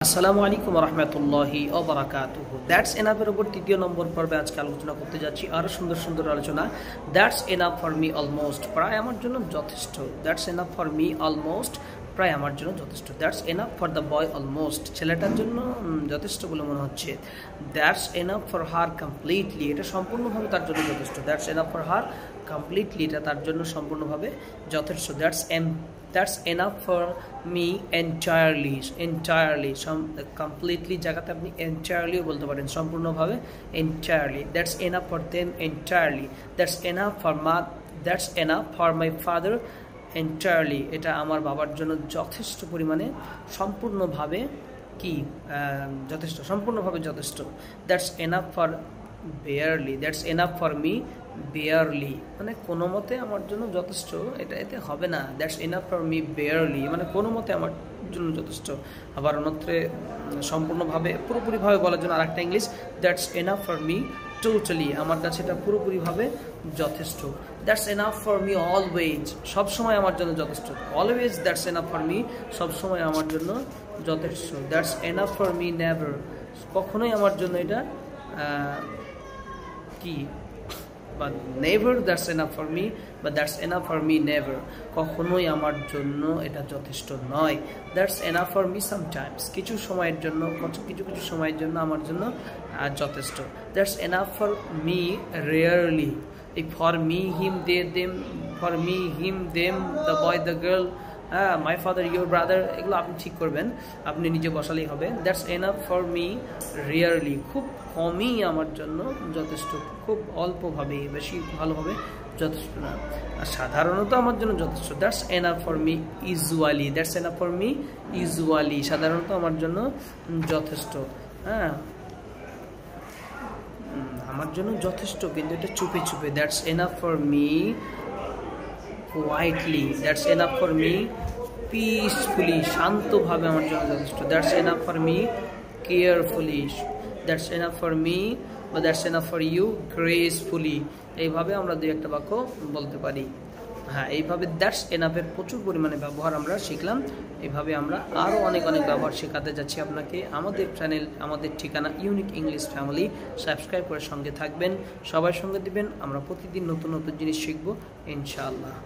আসসালামু আলাইকুম রহমতুল্লাহি ওয়া বারাকাতুহু। দ্যাটস এনাফের উপর তৃতীয় নম্বর পর্বে আজকে আলোচনা করতে যাচ্ছি। আরও সুন্দর সুন্দর আলোচনা। That's enough for me almost, প্রায় আমার জন্য যথেষ্ট। That's enough for me almost, প্রায় আমার জন্য যথেষ্ট। That's enough for the boy almost, ছেলেটার জন্য যথেষ্ট বলে মনে হচ্ছে। That's enough for her completely, এটা সম্পূর্ণভাবে তার জন্য যথেষ্ট। That's enough for her completely, এটা তার জন্য সম্পূর্ণভাবে যথেষ্ট। That's enough for me entirely, entirely completely জায়গাতে আপনি এন্টায়ারলিও বলতে পারেন, সম্পূর্ণভাবে entirely. That's enough for them entirely. That's enough for my father entirely, এটা আমার বাবার জন্য যথেষ্ট পরিমাণে সম্পূর্ণভাবে কি যথেষ্ট, সম্পূর্ণভাবে যথেষ্ট। That's enough for barely, that's enough for me barely, মানে কোনো মতে আমার জন্য যথেষ্ট, এটা এতে হবে না। That's enough for me barely, মানে কোনো মতে আমার জন্য যথেষ্ট। আবার অন্যত্রে সম্পূর্ণভাবে পুরোপুরিভাবে বলার জন্য আরেকটা English, that's enough for me totally, আমার কাছে এটা পুরোপুরিভাবে যথেষ্ট। That's enough for me always, সবসময় আমার জন্য যথেষ্ট। Always that's enough for me, সবসময় আমার জন্য যথেষ্ট। That's enough for me never, কখনোই আমার জন্য এটা কি বা never that's enough for me, বা that's enough for me never, কখনোই আমার জন্য এটা যথেষ্ট নয়। That's enough for me sometimes, কিছু সময়ের জন্য, কিছু কিছু সময়ের জন্য আমার জন্য যথেষ্ট। That's enough for me rarely, এই for me him they them, for me him them, the boy the girl, my father your brother, এগুলো আপনি ঠিক করবেন, আপনি নিজে বসালেই হবে। That's enough for me rarely, খুব কমই আমার জন্য যথেষ্ট, খুব অল্পভাবে, বেশি ভালোভাবে যথেষ্ট না, আর সাধারণত আমার জন্য যথেষ্ট। That's enough for me usually, that's enough for me usually, সাধারণত আমার জন্য যথেষ্ট। আমার জন্য যথেষ্ট, কিন্তু এটা চুপে চুপে। That's enough for me quietly, that's enough for me peacefully, শান্তভাবে আমার জন্য যথেষ্ট। That's enough for me carefully, that's enough for me বা that's enough for you gracefully, এইভাবে আমরা দুই একটা বাক্য বলতে পারি। এইভাবে দ্যাটস এনাফের প্রচুর পরিমাণে ব্যবহার আমরা শিখলাম। এইভাবে আমরা আরও অনেক অনেক ব্যবহার শেখাতে যাচ্ছি আপনাকে। আমাদের চ্যানেল, আমাদের ঠিকানা ইউনিক ইংলিশ ফ্যামিলি, সাবস্ক্রাইব করে সঙ্গে থাকবেন, সবাই সঙ্গে দিবেন। আমরা প্রতিদিন নতুন নতুন জিনিস শিখব ইনশাআল্লাহ।